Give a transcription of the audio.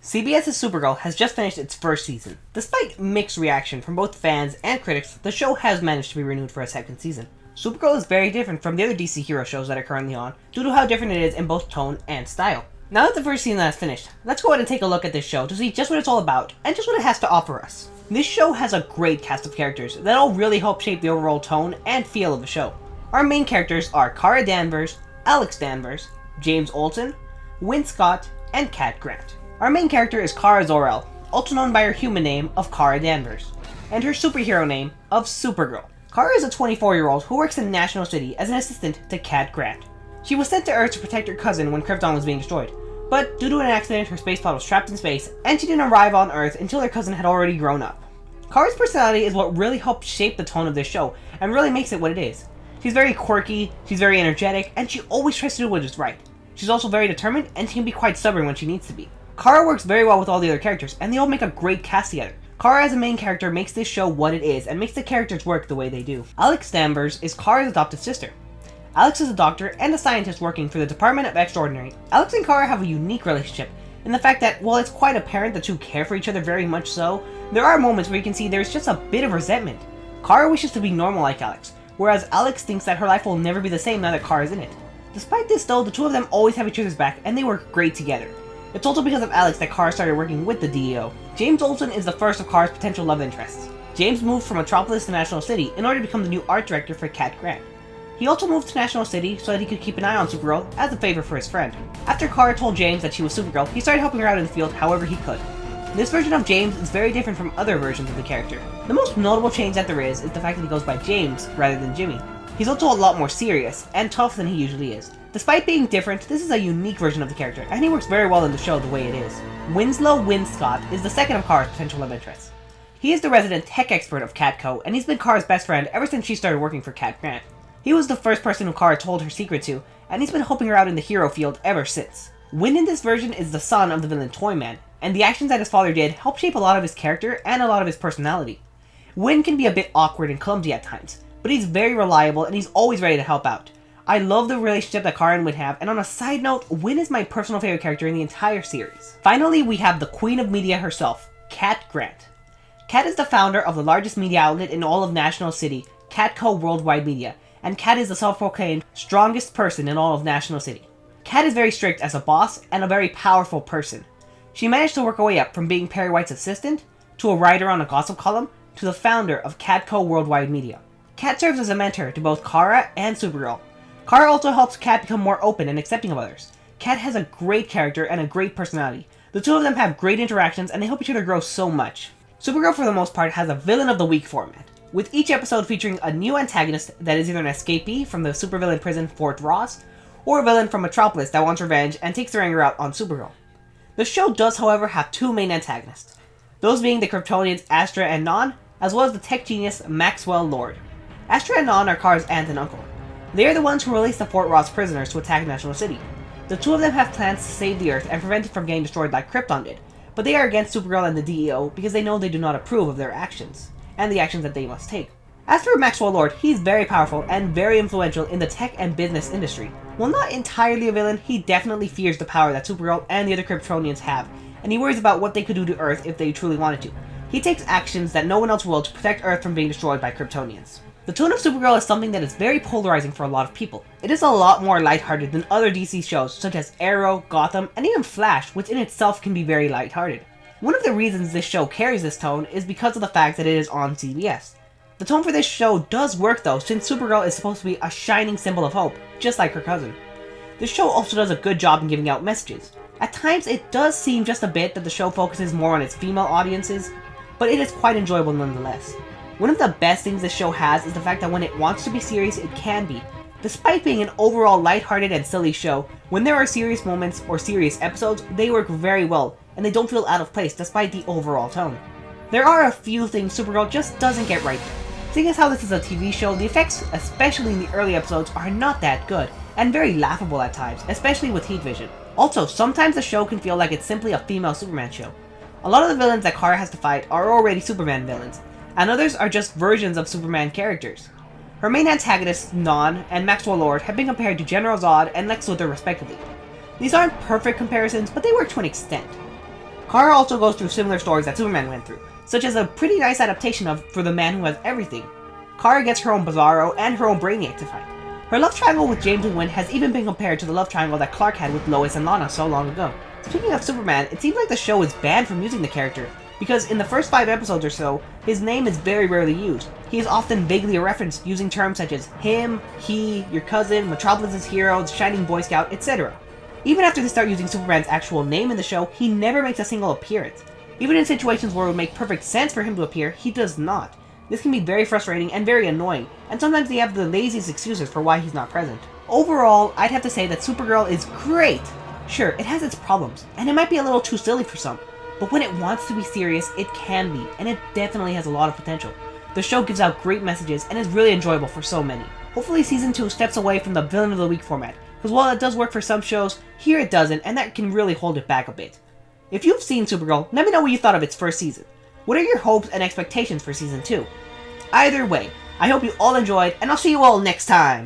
CBS's Supergirl has just finished its first season. Despite mixed reaction from both fans and critics, the show has managed to be renewed for a second season. Supergirl is very different from the other DC hero shows that are currently on, due to how different it is in both tone and style. Now that the first season has finished, let's go ahead and take a look at this show to see just what it's all about, and just what it has to offer us. This show has a great cast of characters that all really help shape the overall tone and feel of the show. Our main characters are Kara Danvers, Alex Danvers, James Olsen, Winn Scott, and Cat Grant. Our main character is Kara Zor-El, also known by her human name of Kara Danvers, and her superhero name of Supergirl. Kara is a 24-year-old who works in National City as an assistant to Cat Grant. She was sent to Earth to protect her cousin when Krypton was being destroyed, but due to an accident her spacepod was trapped in space, and she didn't arrive on Earth until her cousin had already grown up. Kara's personality is what really helped shape the tone of this show, and really makes it what it is. She's very quirky, she's very energetic, and she always tries to do what is right. She's also very determined, and she can be quite stubborn when she needs to be. Kara works very well with all the other characters, and they all make a great cast together. Kara as a main character makes this show what it is, and makes the characters work the way they do. Alex Danvers is Kara's adopted sister. Alex is a doctor and a scientist working for the Department of Extraordinary. Alex and Kara have a unique relationship, in the fact that, while it's quite apparent the two care for each other very much so, there are moments where you can see there's just a bit of resentment. Kara wishes to be normal like Alex, whereas Alex thinks that her life will never be the same now that Kara's in it. Despite this though, the two of them always have each other's back, and they work great together. It's also because of Alex that Kara started working with the DEO. James Olsen is the first of Kara's potential love interests. James moved from Metropolis to National City in order to become the new art director for Cat Grant. He also moved to National City so that he could keep an eye on Supergirl as a favor for his friend. After Kara told James that she was Supergirl, he started helping her out in the field however he could. This version of James is very different from other versions of the character. The most notable change that there is the fact that he goes by James rather than Jimmy. He's also a lot more serious and tough than he usually is. Despite being different, this is a unique version of the character, and he works very well in the show the way it is. Winn Scott is the second of Kara's potential love interests. He is the resident tech expert of Catco, and he's been Kara's best friend ever since she started working for Cat Grant. He was the first person who Kara told her secret to, and he's been helping her out in the hero field ever since. Winn in this version is the son of the villain Toyman, and the actions that his father did help shape a lot of his character and a lot of his personality. Winn can be a bit awkward and clumsy at times, but he's very reliable and he's always ready to help out. I love the relationship that Kara and Winn have, and on a side note, Winn is my personal favorite character in the entire series. Finally, we have the queen of media herself, Cat Grant. Cat is the founder of the largest media outlet in all of National City, Catco Worldwide Media, and Cat is the self-proclaimed strongest person in all of National City. Cat is very strict as a boss and a very powerful person. She managed to work her way up from being Perry White's assistant, to a writer on a gossip column, to the founder of Catco Worldwide Media. Cat serves as a mentor to both Kara and Supergirl. Kara also helps Cat become more open and accepting of others. Cat has a great character and a great personality. The two of them have great interactions and they help each other grow so much. Supergirl for the most part has a villain of the week format, with each episode featuring a new antagonist that is either an escapee from the supervillain prison Fort Ross, or a villain from Metropolis that wants revenge and takes their anger out on Supergirl. The show does however have two main antagonists, those being the Kryptonians Astra and Non, as well as the tech genius Maxwell Lord. Astra and Non are Kara's aunt and uncle. They are the ones who released the Fort Ross prisoners to attack National City. The two of them have plans to save the Earth and prevent it from getting destroyed like Krypton did, but they are against Supergirl and the DEO because they know they do not approve of their actions, and the actions that they must take. As for Maxwell Lord, he's very powerful and very influential in the tech and business industry. While not entirely a villain, he definitely fears the power that Supergirl and the other Kryptonians have, and he worries about what they could do to Earth if they truly wanted to. He takes actions that no one else will to protect Earth from being destroyed by Kryptonians. The tone of Supergirl is something that is very polarizing for a lot of people. It is a lot more lighthearted than other DC shows such as Arrow, Gotham, and even Flash, which in itself can be very lighthearted. One of the reasons this show carries this tone is because of the fact that it is on CBS. The tone for this show does work though, since Supergirl is supposed to be a shining symbol of hope, just like her cousin. This show also does a good job in giving out messages. At times it does seem just a bit that the show focuses more on its female audiences, but it is quite enjoyable nonetheless. One of the best things this show has is the fact that when it wants to be serious, it can be. Despite being an overall lighthearted and silly show, when there are serious moments or serious episodes, they work very well, and they don't feel out of place despite the overall tone. There are a few things Supergirl just doesn't get right though. Seeing as how this is a TV show, the effects, especially in the early episodes, are not that good, and very laughable at times, especially with heat vision. Also, sometimes the show can feel like it's simply a female Superman show. A lot of the villains that Kara has to fight are already Superman villains, and others are just versions of Superman characters. Her main antagonists, Non and Maxwell Lord, have been compared to General Zod and Lex Luthor respectively. These aren't perfect comparisons, but they work to an extent. Kara also goes through similar stories that Superman went through, such as a pretty nice adaptation of For the Man Who Has Everything. Kara gets her own Bizarro and her own Brainiac to fight. Her love triangle with James and Winn has even been compared to the love triangle that Clark had with Lois and Lana so long ago. Speaking of Superman, it seems like the show is banned from using the character, because in the first 5 episodes or so, his name is very rarely used. He is often vaguely referenced using terms such as him, he, your cousin, Metropolis' hero, the Shining Boy Scout, etc. Even after they start using Superman's actual name in the show, he never makes a single appearance. Even in situations where it would make perfect sense for him to appear, he does not. This can be very frustrating and very annoying, and sometimes they have the laziest excuses for why he's not present. Overall, I'd have to say that Supergirl is great! Sure, it has its problems, and it might be a little too silly for some, but when it wants to be serious, it can be, and it definitely has a lot of potential. The show gives out great messages and is really enjoyable for so many. Hopefully Season 2 steps away from the Villain of the Week format, because while it does work for some shows, here it doesn't, and that can really hold it back a bit. If you've seen Supergirl, let me know what you thought of its first season. What are your hopes and expectations for Season 2? Either way, I hope you all enjoyed, and I'll see you all next time!